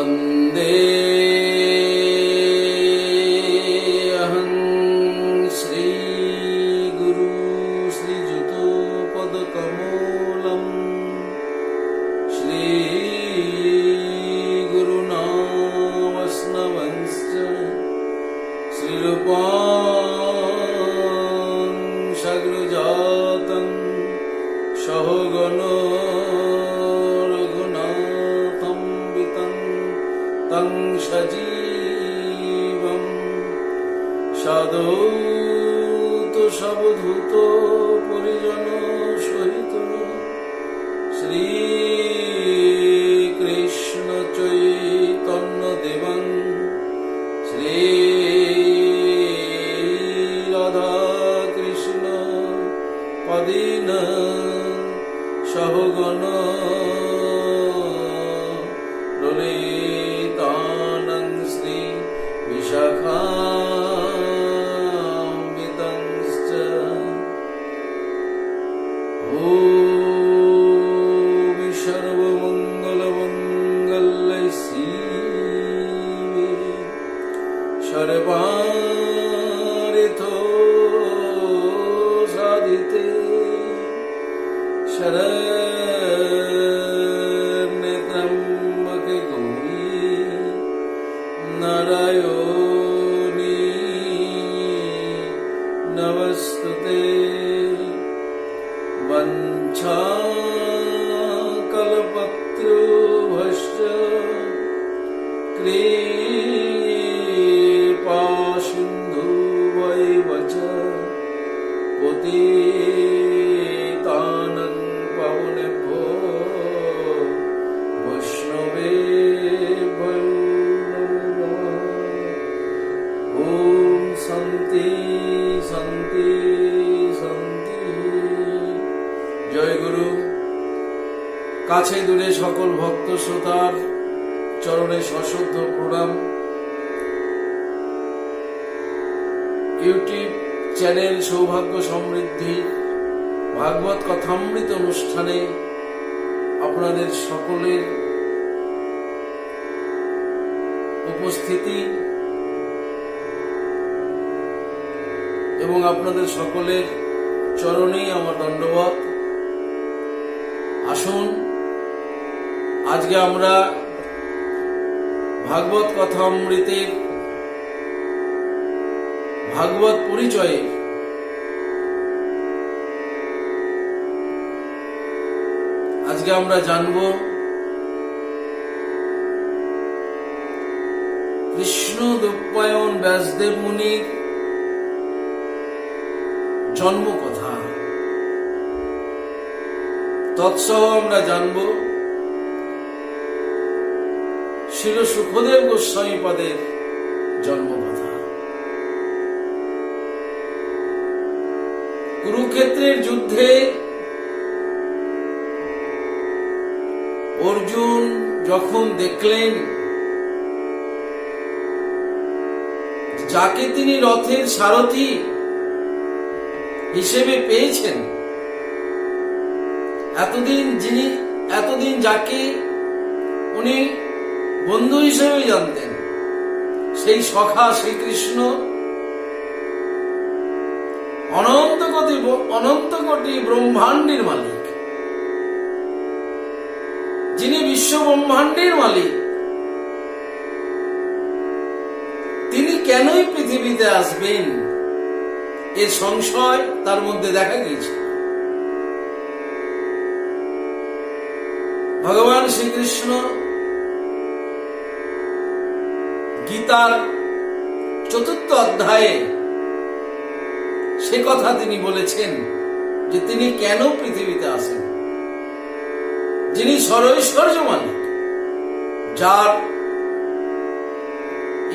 वन्दे अहं श्रीगुरु श्रीयुतपदकमलं श्रीगुरुना वैष्णवंश्च श्रीरूपां सग्रजातं सहगणो तं सजीवं साधूत सवधूत परिजन सहित श्रीकृष्ण चैतन्य देवं श्री राधा कृष्ण पदिन सहगण विशाखान्वितंश्च ॐ सर्वमङ्गलमङ्गल्ये शिवे सर्वार्थो साधिते शरण्ये त्र्यम्बके गौरी नारायणी नमस्तुते वञ्चाकल्पतरुभ्यश्च कृपासिन्धुभ्यो च पतितानं पावनेभ्यो वैष्णवेभ्यो शांति शांति शांति। जय गुरु। काछे दूरे सकल भक्त श्रोतार चरणे सश्रद्ध प्रणाम। यूट्यूब चैनल सौभाग्य समृद्धि भागवत कथामृत अनुष्ठाने आपनादेर सकलेर उपस्थिति এবং আপনাদের সকলের চরণেই আমার দণ্ডবত। আসুন আজকে আমরা ভাগবত কথামৃতের ভাগবত পরিচয়ে আজকে আমরা জানব কৃষ্ণ দ্বৈপায়ন ব্যাসদেব মুনির জন্ম কথা। তৎসহ আমরা জানব শ্রীল সুখদেব গোস্বামী পদের জন্ম কথা। কুরুক্ষেত্রের যুদ্ধে অর্জুন যখন দেখলেন যাকে তিনি রথের সারথি হিসেবে পেয়েছেন, এতদিন যাকে উনি বন্ধু হিসেবে জানতেন, সেই সখা শ্রীকৃষ্ণ অনন্ত কোটি ব্রহ্মাণ্ডের মালিক, যিনি বিশ্ব ব্রহ্মাণ্ডের মালিক, তিনি কেনই পৃথিবীতে আসবেন এর সংশয় তার মধ্যে দেখা গিয়েছে। ভগবান শ্রীকৃষ্ণ গীতার ৪র্থ অধ্যায়ে সে কথা তিনি বলেছেন যে তিনি কেন পৃথিবীতে আসেন, যিনি সর্বৈশ্বর্য মালিক, যার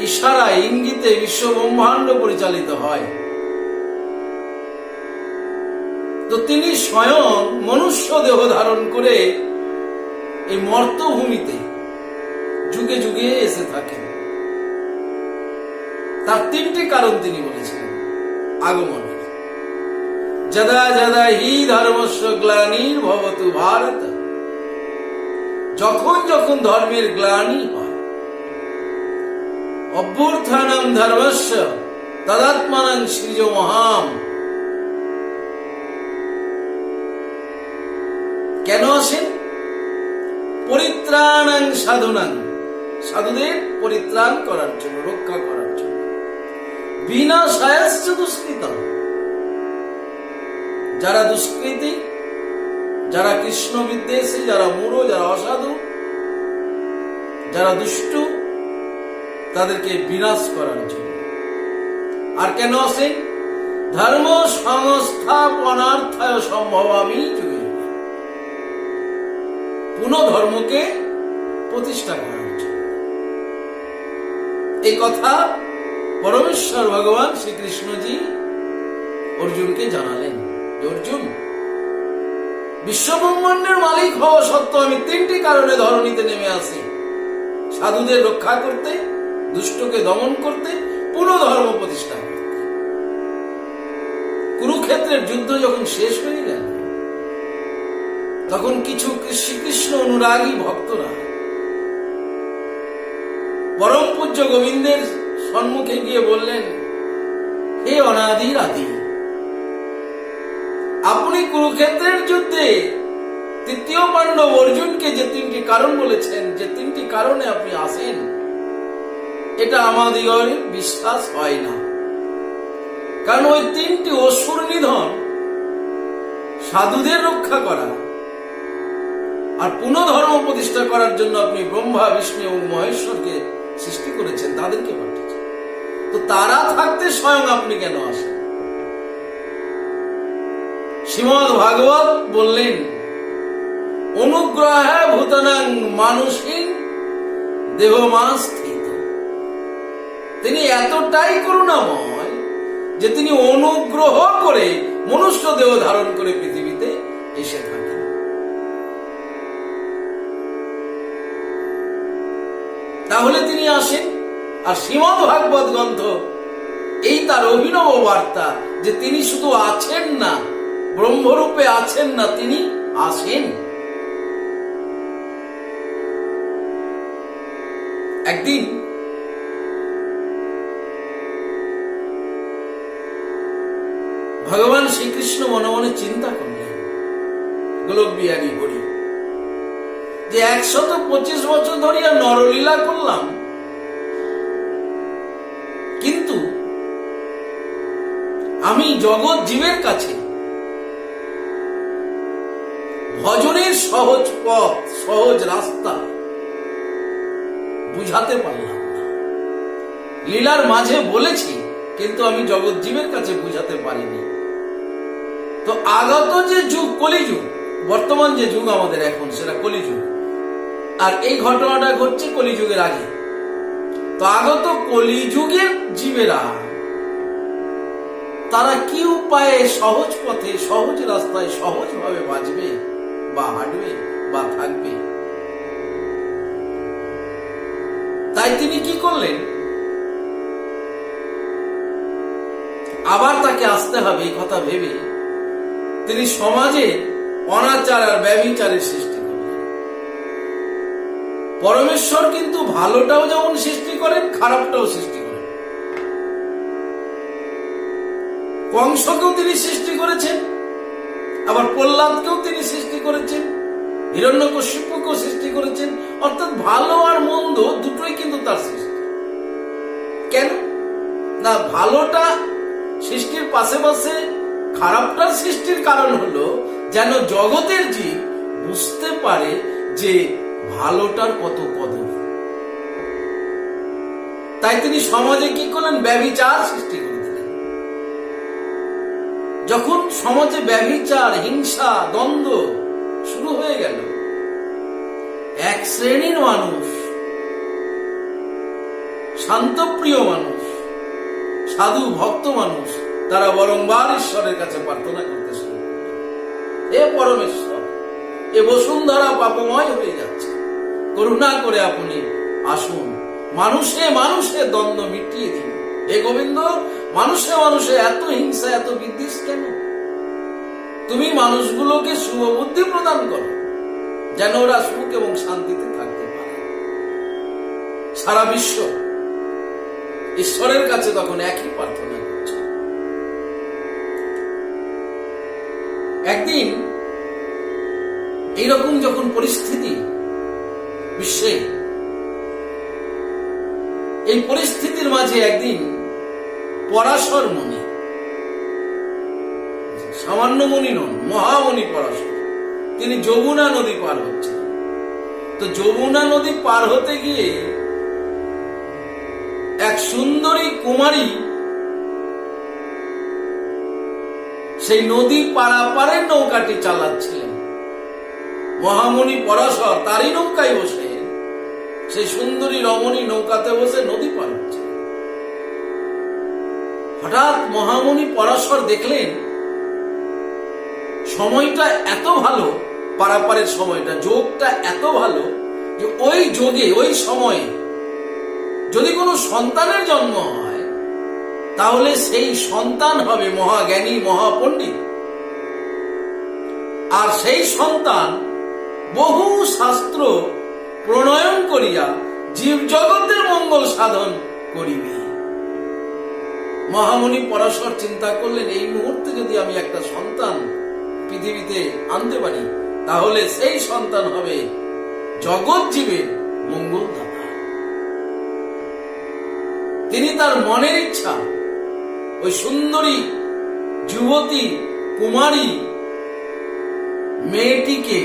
ইশারা ইঙ্গিতে বিশ্ব ব্রহ্মাণ্ড পরিচালিত হয়। তো তিনি স্বয়ং মনুষ্য দেহ ধারণ করে এই মর্তভূমিতে যুগে যুগে এসে থাকেন। তার ৩টি কারণ তিনি বলেছিলেন আগমনের। যদা যদা হি ধর্মস্য গ্লানির্ভবতু ভারত, যখন যখন ধর্মের গ্লানি হয়, অভ্যুত্থানং ধর্মস্য তদাত্মানং সৃজমহাম। কেন আসেন? পরিত্রাণাং সাধুনাং, সাধুদের পরিত্রাণ করার জন্য, রক্ষা করার জন্য। বিনাশায়শ্চ দুষ্কৃতম, যারা দুষ্কৃতী, যারা কৃষ্ণ বিদ্বেষী, যারা মূঢ়, যারা অসাধু, যারা দুষ্টু, তাদেরকে বিনাশ করার জন্য। আর কেন আসেন? ধর্ম সংস্থাপনার্থায় সম্ভবামি যুগে, পুনঃ ধর্মকে প্রতিষ্ঠা করার জন্য। এই কথা পরমেশ্বর ভগবান শ্রীকৃষ্ণজি অর্জুনকে জানালেন। অর্জুন, বিশ্বব্রহ্মাণ্ডের মালিক হওয়া সত্ত্বেও আমি তিনটি কারণে ধরণীতে নেমে আসি: সাধুদের রক্ষা করতে, দুষ্টকে দমন করতে, পুনঃ ধর্ম প্রতিষ্ঠা করতে। কুরুক্ষেত্রের যুদ্ধ যখন শেষ হয়ে গেল, তখন কিছু শ্রীকৃষ্ণ অনুরাগী ভক্তরা পরম পূজ্য গোবিন্দের সম্মুখে গিয়ে বললেন, হে অনাদির আদি, আপনি কুরুক্ষেত্রের যুদ্ধে তৃতীয় পাণ্ডব অর্জুনকে যে তিনটি কারণ বলেছেন, যে তিনটি কারণে আপনি আসেন, এটা আমাদের বিশ্বাস হয় না। কারণ ওই তিনটি অসুর নিধন, সাধুদের রক্ষা করা, আর পুনঃ ধর্ম প্রতিষ্ঠা করার জন্য আপনি ব্রহ্মা, বিষ্ণু এবং মহেশ্বরকে সৃষ্টি করেছেন, তাদেরকে পাঠিয়েছেন। তো তারা থাকতে স্বয়ং আপনি কেন আসেন? শ্রীমদ্ ভাগবত বললেন, অনুগ্রহে ভূতানাং মানুষিং দেহমাস্থিত। তিনি এতটাই করুণাময় যে তিনি অনুগ্রহ করে মনুষ্য দেহ ধারণ করে পৃথিবীতে এসে থাকেন। তাহলে তিনি আসেন। আর শ্রীমদ্ ভাগবত গ্রন্থ এই তার অভিনব বার্তা যে তিনি শুধু আছেন না, ব্রহ্মরূপে আছেন না, তিনি আসেন। একদিন ভগবান শ্রীকৃষ্ণ মনে মনে চিন্তা করলেন, গোলক বিহারী হরি, যে 125 বছর ধরিয়া নরলীলা করলাম, কিন্তু আমি জগৎ জীবের কাছে ভজনের সহজ পথ, সহজ রাস্তা বুঝাতে পারলাম না। লীলার মাঝে বলেছি, কিন্তু আমি জগৎ জীবের কাছে বুঝাতে পারিনি। তো আগত যে যুগ, কলিযুগ, বর্তমান যে যুগ আমাদের এখন, সেটা কলিযুগ। আর এই ঘটনাটা ঘটছে কলিযুগের আগে। তো আগত কলিযুগের জীবেরা তারা কি উপায়ে সহজ পথে, সহজ রাস্তায়, সহজভাবে বাঁচবে বা হাঁটবে বা থাকবে? তাই তিনি কি করলেন? আবার তাকে আসতে হবে এই কথা ভেবে তিনি সমাজে অনাচার আর ব্যভিচারের সৃষ্টি করলেন। পরমেশ্বর কিন্তু ভালোটাও যেমন সৃষ্টি করেন, খারাপটাও সৃষ্টি করেন। কংসকেও তিনি সৃষ্টি করেছেন, আবার প্রহ্লাদকেও তিনি সৃষ্টি করেছেন, হিরণ্যকশিপুকেও সৃষ্টি করেছেন। অর্থাৎ ভালো আর মন্দ দুটোই কিন্তু তার সৃষ্টি। কেন না? ভালোটা সৃষ্টির পাশে পাশে খারাপটার সৃষ্টির কারণ হলো যেন জগতের জীব বুঝতে পারে যে ভালোটার কত কদর। তাই তিনি সমাজে কি করলেন? ব্যভিচার সৃষ্টি করে দিলেন। যখন সমাজে ব্যভিচার, হিংসা, দ্বন্দ্ব শুরু হয়ে গেল, এক শ্রেণীর মানুষ, শান্তপ্রিয় মানুষ, সাধু ভক্ত মানুষ, তারা বরংবার ঈশ্বরের কাছে প্রার্থনা করতে শুরু করলেন, হে পরমেশ্বর, এ বসুন্ধরা পাপময় হয়ে যাচ্ছে, করুণা করে আপনি আসুন, মানুষে মানুষে দ্বন্দ্ব মিটিয়ে দিন। হে গোবিন্দ, মানুষে মানুষে এত হিংসা, এত বিদ্বেষ কেন? তুমি মানুষগুলোকে শুভ বুদ্ধি প্রদান করো, যেন ওরা সুখ এবং শান্তিতে থাকতে পারে। সারা বিশ্ব ঈশ্বরের কাছে তখন একই প্রার্থনা করছে। একদিন এইরকম যখন পরিস্থিতি বিশ্বে, এই পরিস্থিতির মাঝে একদিন পরাশর মুনি, সামান্য মুনি নন, মহামুনি পরাশর, তিনি যমুনা নদী পার হচ্ছেন। তো যমুনা নদী পার হতে গিয়ে এক সুন্দরী কুমারী সেই নদী পারাপারের নৌকাটি চালাচ্ছিলেন। মহামুনি পরাশর তারই নৌকায় বসে, সেই সুন্দরী রমণী নৌকাতে বসে নদী পার হচ্ছে। হঠাৎ মহামুনি পরাশর দেখলেন সময়টা এত ভালো, পারাপারের সময়টা, যোগটা এত ভালো যে ওই যোগে, ওই সময়ে যদি কোনো সন্তানের জন্ম হয় তাহলে সেই সন্তান হবে মহাজ্ঞানী, মহাপণ্ডিত। আর সেই সন্তান বহু শাস্ত্র প্রণয়ন করিয়া জীব জগতের মঙ্গল সাধন করিবে। মহামুনি পরাশর চিন্তা করলেন, এই মুহূর্তে যদি আমি একটা সন্তান পৃথিবীতে আনতে পারি তাহলে সেই সন্তান হবে জগৎ জীবের মঙ্গলদাতা। তিনি তার মনের ইচ্ছা ওই সুন্দরী যুবতী কুমারী মেয়েটিকে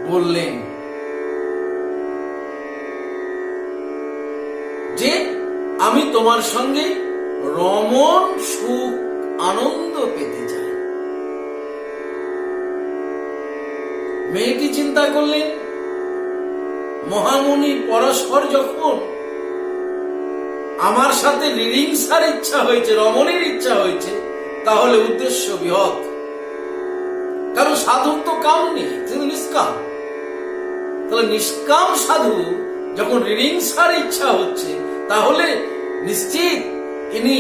বললেন যে আমি তোমার সঙ্গে রমণ সুখ আনন্দ পেতে চাই। মেয়েটি চিন্তা করলেন, মহামুনি পরস্পর যখন আমার সাথে রিংসার ইচ্ছা হয়েছে, রমণের ইচ্ছা হয়েছে, তাহলে উদ্দেশ্য বৃহৎ। কারণ সাধুর তো কাম নেই, তিনি নিষ্কাম। তাহলে নিষ্কাম সাধু যখন রিংসার ইচ্ছা হচ্ছে তাহলে নিশ্চিত ইনি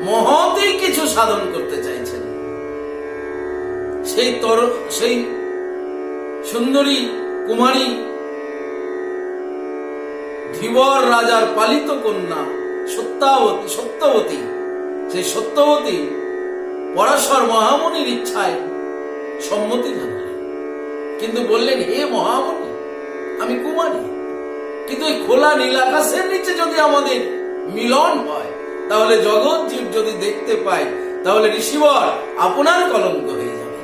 মহতেই কিছু সাধন করতে চাইছেন। সেই সুন্দরী কুমারী ধীবর রাজার পালিত কন্যা সত্যবতী, সেই সত্যবতী পরাশর মহামুনির ইচ্ছায় সম্মতি জানালেন। কিন্তু বললেন, হে মহামুনি, আমি কুমারী, কিন্তু এই খোলা নীল আকাশের নিচে যদি আমাদের মিলন হয় তাহলে জগৎ জীব যদি দেখতে পায় তাহলে ঋষিবর আপনার কলঙ্ক হয়ে যাবে।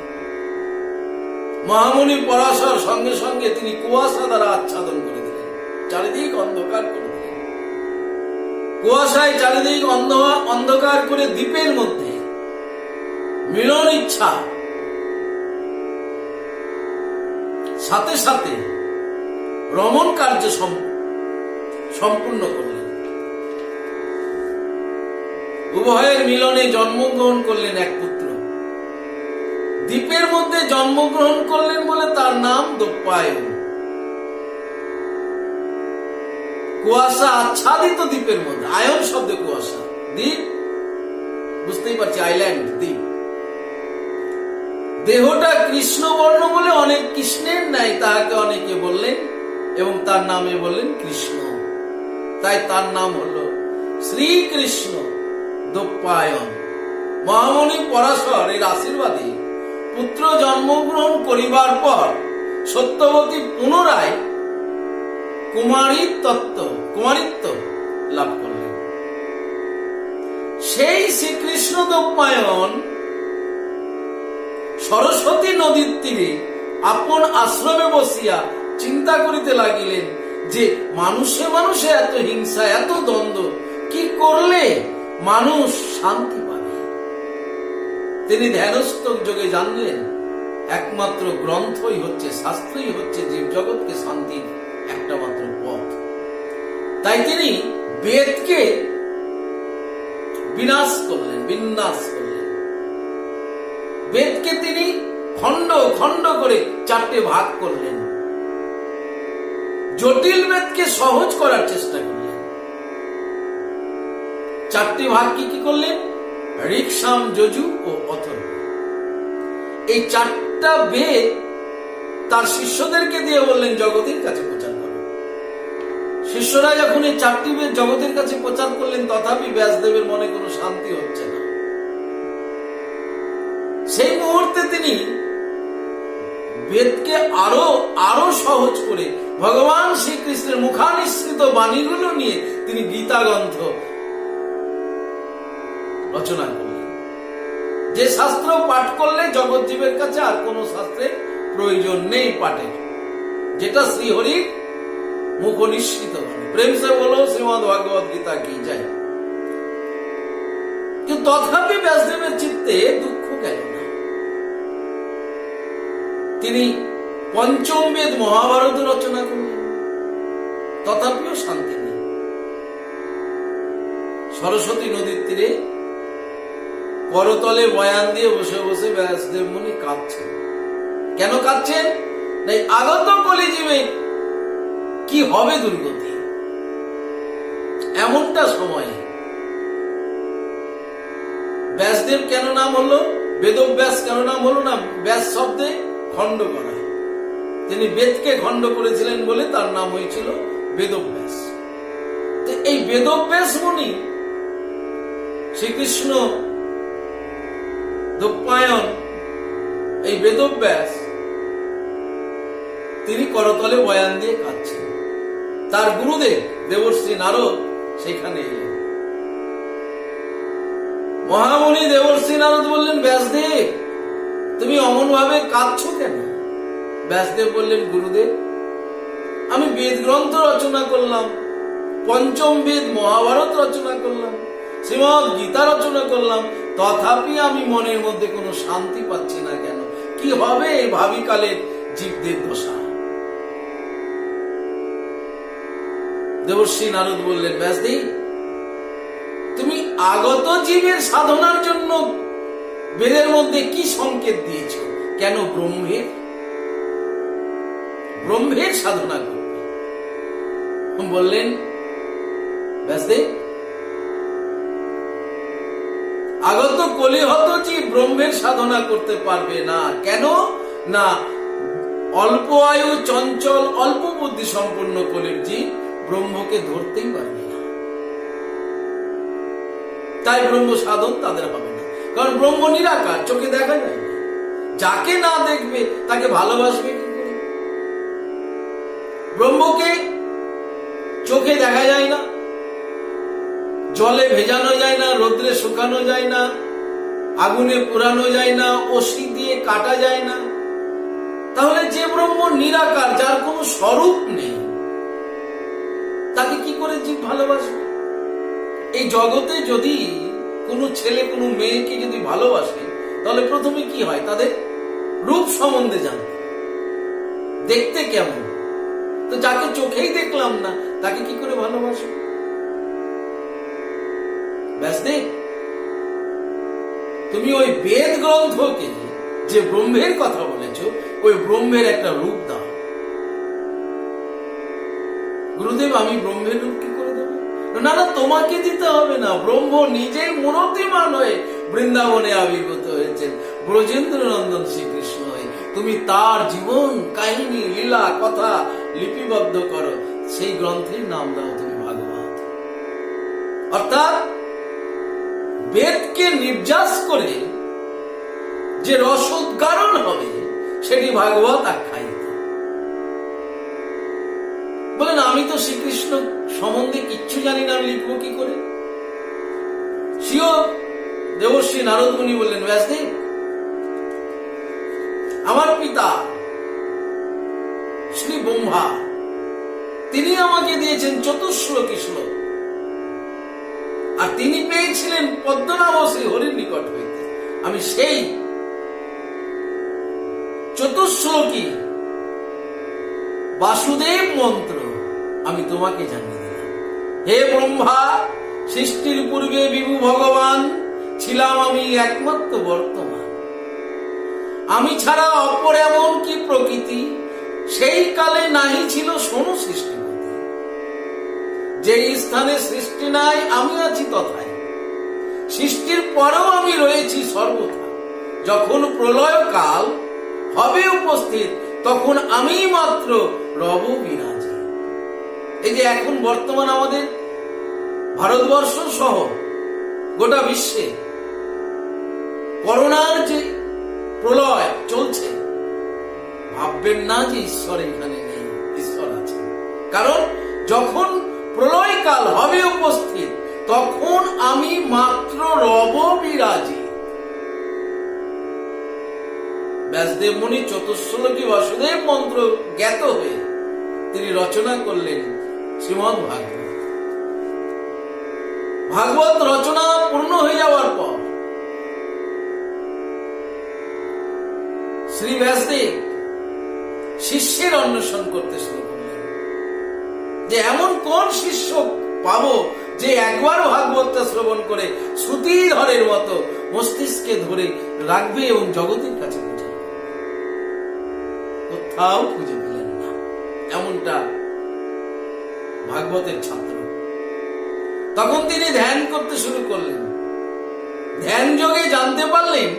মহামুনি পরাশর সঙ্গে সঙ্গে তিনি কুয়াশা দ্বারা আচ্ছাদন করে দিলেন, চারিদিক অন্ধকার করে দিলেন। কুয়াশায় চারিদিক অন্ধকার করে দ্বীপের মধ্যে মিলন ইচ্ছা সাথে সাথে রমণ কার্য সম্পূর্ণ করলেন। উভয়ের মিলনে জন্মগ্রহণ করলেন এক পুত্র। দ্বীপের মধ্যে জন্মগ্রহণ করলেন বলে তার নাম দৈপায়ন। কুয়াশা আচ্ছাদিত দ্বীপের মধ্যে, আয়ন শব্দে কুয়াশা, দ্বীপ বুঝতেই পারছি, আইল্যান্ড, দ্বীপ। দেহটা কৃষ্ণবর্ণ বলে অনেক কৃষ্ণের ন্যায় তাহাকে অনেকে বললেন এবং তার নামে বললেন কৃষ্ণ। তাই তার নাম হলো শ্রীকৃষ্ণ দৈপায়ন। মহামুনি পরাশর এর আশীর্বাদে পুত্র জন্মগ্রহণ করিবার পর সত্যবতী পুনরায় কুমারিত্ব লাভ করলেন। সেই শ্রীকৃষ্ণ দৈপায়ন সরস্বতী নদীর তীরে আপন আশ্রমে বসিয়া চিন্তা করিতে লাগিলেন যে মানুষে মানুষে এত হিংসা, এত দ্বন্দ্ব, কি করলে মানুষ শান্তি পাবে। তিনি ধ্যানস্থ যোগে জানলেন একমাত্র গ্রন্থই হচ্ছে, শাস্ত্রই হচ্ছে জীব জগৎকে শান্তির একটা মাত্র পথ। তাই তিনি বেদকে বিনাশ করলেন। বেদকে তিনি খণ্ড খণ্ড করে চারটে ভাগ করলেন। জটিল বেদকে সহজ করার চেষ্টা করলেন। চারটি ভাগ কি কি করলেন? ঋক, সাম, যজু ও অথর্ব। এই চারটা বেদ তার শিষ্যদেরকে দিয়ে বললেন জগতের কাছে প্রচার করো। শিষ্যরা যখন এই 4টি বেদ জগতের কাছে প্রচার করলেন, তথাপি ব্যাসদেবের মনে কোনো শান্তি হচ্ছে না। সেই মুহূর্তে তিনি বেদকে আরো সহজ করে ভগবান শ্রীকৃষ্ণের মুখানিসৃত বাণীগুলো নিয়ে তিনি গীতা গ্রন্থ রচনা করলেন। যে শাস্ত্র পাঠ করলে জগৎ জীবের কাছে আর কোন শাস্ত্রের প্রয়োজন নেই পাঠের, যেটা শ্রীহরির মুখ নিঃসৃত বাণী। প্রেম সে বলো শ্রীমদ্ ভাগবত গীতা কি যায়। কিন্তু তথাপি ব্যাসদেবের চিত্তে দুঃখ গেল না। তিনি পঞ্চম বেদ মহাভারত রচনা করলেন, তথাপিও শান্তি নেই। সরস্বতী নদীর তীরে করতলে বয়ান দিয়ে বসে বসে ব্যাসদেব মুনি কাঁদছেন। কেন কাঁদছেন? নাই আগত কলিজীবে কি হবে দুর্গতি। এমনটা সময়ে ব্যাসদেব কেন নাম হলো, বেদব্যাস কেন নাম হলো না? ব্যাস শব্দে খণ্ড করা। তিনি বেদকে খণ্ড করেছিলেন বলে তার নাম হয়েছিল বেদব্যাস। তো এই বেদব্যাস মুনি শ্রীকৃষ্ণ দোপায়ন, এই বেদব্যাস তিনি করতলে বয়ান দিয়ে কাঁদছেন। তার গুরুদেব দেবর্ষি নারদ সেখানে এলেন। মহামুনি দেবর্ষি নারদ বললেন, ব্যাসদেব তুমি অমন ভাবে কাঁদছো কেন? ব্যাসদেব বললেন, গুরুদেব আমি বেদ গ্রন্থ রচনা করলাম, পঞ্চম বেদ মহাভারত রচনা করলাম, শ্রীমদ্ গীতা রচনা করলাম, তথাপি আমি মনের মধ্যে কোনো শান্তি পাচ্ছি না কেন? কি হবে এই ভাবিকালের জীবদের দশা? দেবর্ষি নারদ বললেন, ব্যাসদেব তুমি আগত জীবের সাধনার জন্য বেদের মধ্যে কি সংকেত দিয়েছ? কেন ব্রহ্মের সাধনা করবে? বললেন, ব্যাসদেব আগত কলিহত জীব ব্রহ্মের সাধনা করতে পারবে না। কেন না? অল্প আয়ু চঞ্চল অল্প বুদ্ধি সম্পন্ন কলির জীব ব্রহ্মকে ধরতেই পারবে না। তাই ব্রহ্ম সাধন তাদের হবে না। কারণ ব্রহ্ম নিরাকার, চোখে দেখা যায় না। যাকে না দেখবে তাকে ভালোবাসবে কি করে? ব্রহ্মকে চোখে দেখা যায় না, জলে ভেজানো যায় না, রোদ্রে শুকানো যায় না, আগুনে পোড়ানো যায় না, অসি দিয়ে কাটা যায় না। তাহলে যে ব্রহ্ম নিরাকার, যার কোনো স্বরূপ নেই, তাকে কি করে জীব ভালোবাসবে? এই জগতে যদি কোনো ছেলে কোনো মেয়েকে যদি ভালোবাসে, তাহলে প্রথমে কি হয়? তাদের রূপ সম্বন্ধে জানবে, দেখতে কেমন। তো যাকে চোখেই দেখলাম না, তাকে কি করে ভালোবাসে? ব্যাসদেব তুমি ওই বেদ গ্রন্থকে যে ব্রহ্মের কথা বলেছ, ওই ব্রহ্মের একটা রূপ দাও। গুরুদেব আমি ব্রহ্মের রূপ কি করে দেব? না না, তোমাকে দিতে হবে না। ব্রহ্ম নিজেই মূর্তিমান হয়ে বৃন্দাবনে আবির্ভূত হয়েছেন, ব্রজেন্দ্র নন্দন শ্রীকৃষ্ণ হয়ে। তুমি তার জীবন কাহিনী লীলা কথা লিপিবদ্ধ করো, সেই গ্রন্থের নাম দাও তুমি ভাগবত। অর্থাৎ বেদকে নির্যাস করে যে রসোদ্গারণ হবে, সেটি ভাগবত আখ্যায়িত। বলেন, আমি তো শ্রীকৃষ্ণ সম্বন্ধে কিচ্ছু জানি না, আমি লিখবো কি করে? স্বীয় দেবর্ষি নারদ মুনি বললেন, ব্যাসদেব আমার পিতা শ্রী ব্রহ্মা তিনি আমাকে দিয়েছেন চতুশ্লোকী শ্লোক, আর তিনি পেয়েছিলেন পদ্মনাভ শ্রী হরির নিকট হইতে। আমি সেই চতুশ্লোকী বাসুদেব মন্ত্র আমি তোমাকে জানিয়ে দিলাম। হে ব্রহ্মা, সৃষ্টির পূর্বে বিভু ভগবান ছিলাম আমি একমাত্র বর্তমান। আমি ছাড়া অপর এমন কি প্রকৃতি, সেই কালে নাহি ছিল শোনো সৃষ্টিপতি। যেই স্থানে সৃষ্টি নাই আমি আছি তথায়, সৃষ্টির পরেও আমি রয়েছি সর্বথা। যখন প্রলয় কাল হবে উপস্থিত, তখন আমি মাত্র রব বিরাজি। এই যে এখন বর্তমান আমাদের ভারতবর্ষ সহ গোটা বিশ্বে করোনার যে প্রলয় চলছে, ভাববেন না যে ঈশ্বর এখানে নেই, ঈশ্বর আছে। কারণ যখন প্রলয় কাল হবে উপস্থিত, তখন আমি মাত্র রব বিরাজি। ব্যাসদেব মুনি চতুশ্লোকী বাসুদেব মন্ত্র জ্ঞাত হয়ে তিনি রচনা করলেন শ্রীমদ্ ভাগবত। ভাগবত রচনা পূর্ণ হয়ে যাওয়ার পর শ্রী ব্যাসদেব শিষ্যের অন্বেষণ করতে শুরু করলেন, যে এমন কোন শিষ্য পাবো যে একবার ভাগবতটা শ্রবণ করে শ্রুতিধরের মতো মস্তিষ্কে ধরে রাখবে এবং জগতের কাছে পৌঁছে। কোথাও খুঁজে পেলেন না এমনটা ভাগবতের ছাত্র। তখন তিনি ধ্যান করতে শুরু করলেন। ধ্যান যোগে জানতে পারলেন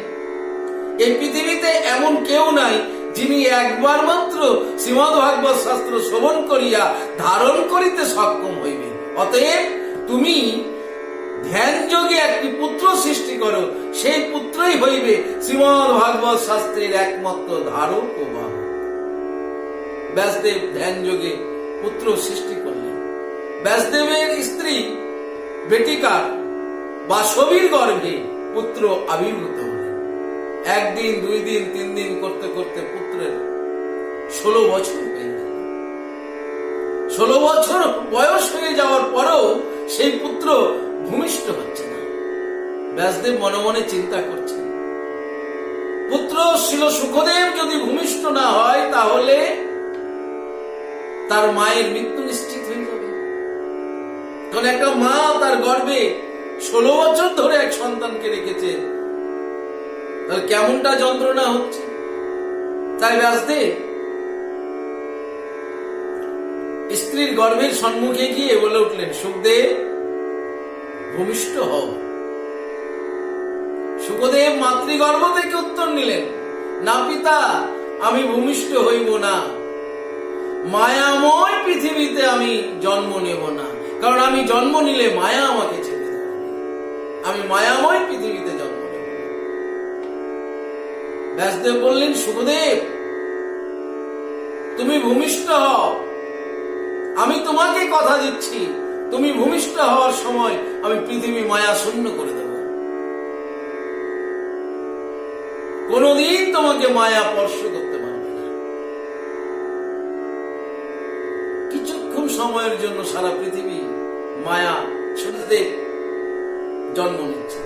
এই পৃথিবীতে এমন কেউ নাই যিনি একবার মাত্র শ্রীমদ্ ভাগবত শাস্ত্র শ্রবণ করিয়া ধারণ করিতে সক্ষম হইবে। অতএব তুমি ধ্যান যোগে একটি পুত্র সৃষ্টি করো, সেই পুত্রই হইবে শ্রীমদ্ ভাগবত শাস্ত্রের একমাত্র ধারক ও বাহক। ব্যাসদেব ধ্যান যোগে পুত্র সৃষ্টি করলেন। ব্যাসদেবের স্ত্রী বেটিকা বাসবীর গর্ভে পুত্র আবির্ভূত হলেন। একদিন, 2 দিন, 3 দিন করতে করতে পুত্রের 16 বছর হয়ে গেল। 16 বছর বয়স হয়ে যাওয়ার পরেও সেই পুত্র ভূমিষ্ঠ হচ্ছে না। ব্যাসদেব মনে মনে চিন্তা করছেন, পুত্র ছিল সুখদেব যদি ভূমিষ্ঠ না হয় তাহলে তার মায়ের মৃত্যু নিশ্চিত হয়ে যাবে। কারণ একটা মা তার গর্ভে 16 বছর ধরে এক সন্তানকে রেখেছে, তাহলে কেমনটা যন্ত্রণা হচ্ছে। তাই ব্যাসদেব স্ত্রীর গর্ভের সম্মুখে গিয়ে বলে উঠলেন, সুখদেব ভূমিষ্ঠ হও। সুখদেব মাতৃগর্ভ থেকে উত্তর নিলেন, না পিতা, আমি ভূমিষ্ঠ হইব না। মায়াময় পৃথিবীতে আমি জন্ম নেব না, কারণ আমি জন্ম নিলে মায়া আমাকে ছেড়ে দেবে। আমি মায়াময় পৃথিবীতে জন্ম নেব না। ব্যাসদেব বললেন, সুখদেব তুমি ভূমিষ্ঠ হও, আমি তোমাকে কথা দিচ্ছি, তুমি ভূমিষ্ঠ হওয়ার সময় আমি পৃথিবী মায়া শূন্য করে দেব। কোনদিন তোমাকে মায়া স্পর্শ করতে পারবে না। কিছুক্ষণ সময়ের জন্য সারা পৃথিবী মায়া ছুটতে জন্ম নিচ্ছে।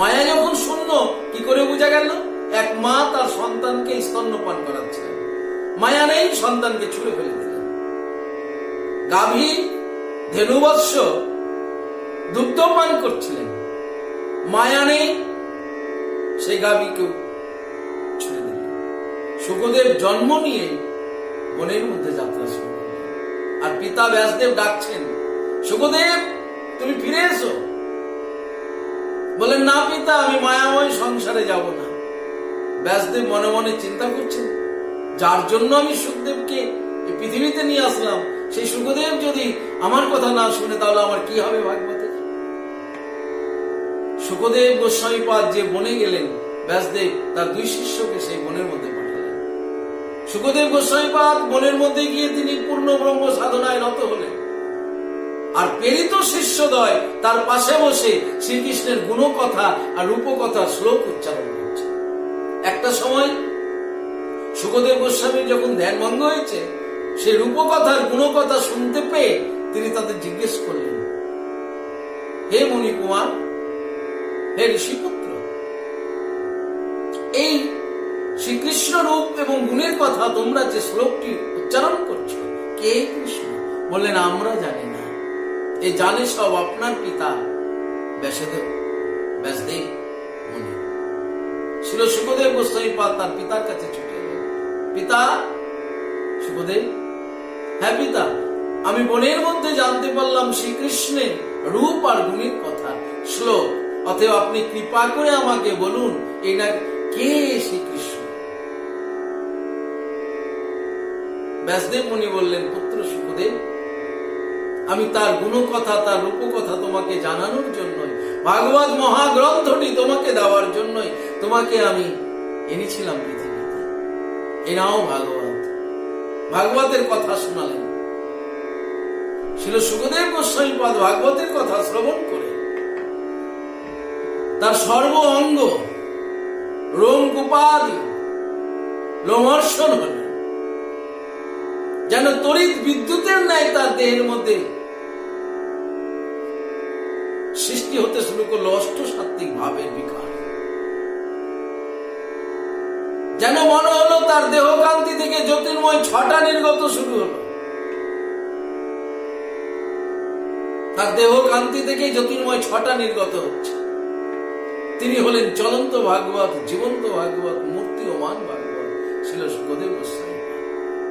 মায়া যখন শূন্য, কি করে বোঝা গেল? এক মা তার সন্তানকে স্তন্যপান করাচ্ছিলেন, মায়া নেই, সন্তানকে ছুঁড়ে ফেলে দিলেন। গাভী ধেনুবৎস দুগ্ধপান করছিলেন, মায়া নেই, সেই গাভীকেও ছুঁড়ে দিলেন। সুখদেব জন্ম নিয়ে বনের মধ্যে যাত্রা শুরু করলেন, আর পিতা ব্যাসদেব ডাকছেন, সুখদেব তুমি ফিরে এসো। বলেন, না পিতা, আমি মায়াময় সংসারে যাব না। ব্যাসদেব মনে মনে চিন্তা করছেন, যার জন্য আমি সুখদেবকে এই পৃথিবীতে নিয়ে আসলাম, সেই সুখদেব যদি আমার কথা না শুনে তাহলে আমার কি হবে ভাগবতে। সুখদেব গোস্বামীপাদ যে বনে গেলেন, ব্যাসদেব তার 2 শিষ্যকে সেই বনের মধ্যে পাঠালেন। সুখদেব গোস্বামীপাদ বনের মধ্যে গিয়ে তিনি পূর্ণ ব্রহ্ম সাধনায় নত হলেন, আর প্রেরিত শিষ্যদ্বয় তার পাশে বসে শ্রীকৃষ্ণের গুণকথা আর রূপকথা শ্লোক উচ্চারণ করছে। একটা সময় সুখদেব গোস্বামীর যখন ধ্যান ভঙ্গ হয়েছে, সেই রূপকথার গুণকথা শুনতে পেয়ে তিনি তাদের জিজ্ঞেস করলেন, হে মুনিকুমার, হে ঋষিপুত্র, এই শ্রীকৃষ্ণ রূপ এবং গুণের কথা তোমরা যে শ্লোকটি উচ্চারণ করছো, কে কৃষ্ণ? বললেন, আমরা জানি না, এ জানে সব আপনার পিতা ব্যাসদেব মুনি। ছিল সুখদেব গোস্বামীপাদ তার পিতার কাছে ছুটে এলেন, পিতা। সুখদেব, হ্যাঁ পিতা, আমি বনের মধ্যে জানতে পারলাম শ্রীকৃষ্ণের রূপ আর গুণের কথা, শ্লোক। অতএব আপনি কৃপা করে আমাকে বলুন, এই না কে শ্রীকৃষ্ণ? ব্যাসদেব মুনি বললেন, পুত্র সুখদেব, আমি তার গুণকথা, তার রূপকথা তোমাকে জানানোর জন্যই, ভাগবত মহাগ্রন্থটি তোমাকে দেওয়ার জন্যই তোমাকে আমি এনেছিলাম পৃথিবীতে। এ নাও ভাগবত। ভাগবতের কথা শোনালেন ছিল সুখদেব গোস্বামী পাদ। ভাগবতের কথা শ্রবণ করে তার সর্ব অঙ্গ রোমকূপাদি লোমর্ষণ হল, যেন তড়িৎ বিদ্যুতের ন্যায় তার দেহের মধ্যে সৃষ্টি হতে শুরু করলো অষ্টসাত্ত্বিক ভাবের বিকার। যেন মনে হলো তার দেহকান্তি থেকে জ্যোতির্ময় ছটা নির্গত শুরু হলো। তার দেহকান্তি থেকে জ্যোতির্ময় ছটা নির্গত হচ্ছে। তিনি হলেন চলন্ত ভাগবত, জীবন্ত ভাগবত, মূর্তিমান ভাগবত, ছিল সুখদেব গোস্বামী।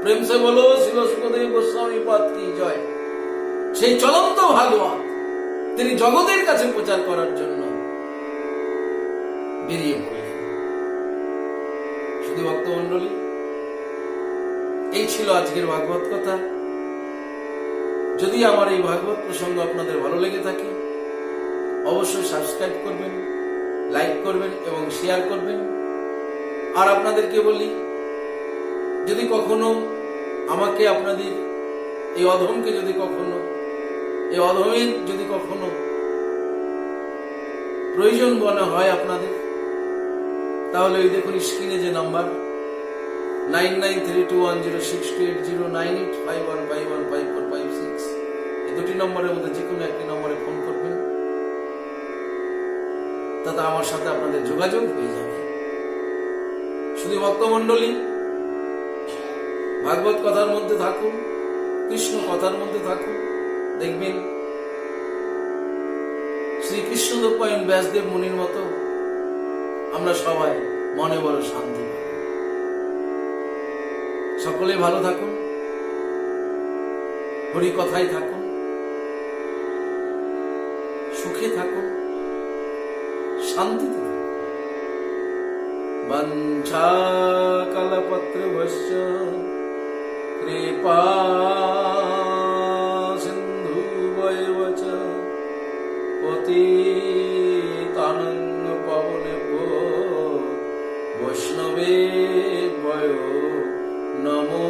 প্রেম সে বলো ছিল সুখদেব গোস্বামী পাদ কি জয়। সেই চলন্ত ভাগবত তিনি জগতের কাছে প্রচার করার জন্য বেরিয়ে পড়লেন। শুধু ভক্তমণ্ডলী, এই ছিল আজকের ভাগবত কথা। যদি আমার এই ভাগবত প্রসঙ্গ আপনাদের ভালো লেগে থাকে, অবশ্যই সাবস্ক্রাইব করবেন, লাইক করবেন এবং শেয়ার করবেন। আর আপনাদেরকে বলি, যদি কখনো আমাকে, আপনাদের এই অধমকে যদি কখনো, এই অধমের যদি কখনো প্রয়োজন মনে হয় আপনাদের, তাহলে ওই দেখুন স্ক্রিনে যে নাম্বার 99321062809851515456, এই দুটি নম্বরের মধ্যে যে কোনো একটি নম্বরে ফোন করবেন, তাতে আমার সাথে আপনাদের যোগাযোগ হয়ে যাবে। শুধু ভক্তমণ্ডলী, ভাগবত কথার মধ্যে থাকুন, কৃষ্ণ কথার মধ্যে থাকুন, দেখবেন শ্রীকৃষ্ণদেব ব্যাসদেব মুনির মতো আমরা সবাই মনে বড় শান্তি পাব। সকলে ভালো থাকুন, হরি কথায় থাকুন, সুখে থাকুন, শান্তিতে থাকুন। বঞ্ছা কলপত্রভশ্চ কৃপা সিন্ধুবৈব চ পতিতানাং পাবনেভ্যো বৈষ্ণবেভ্যো নমো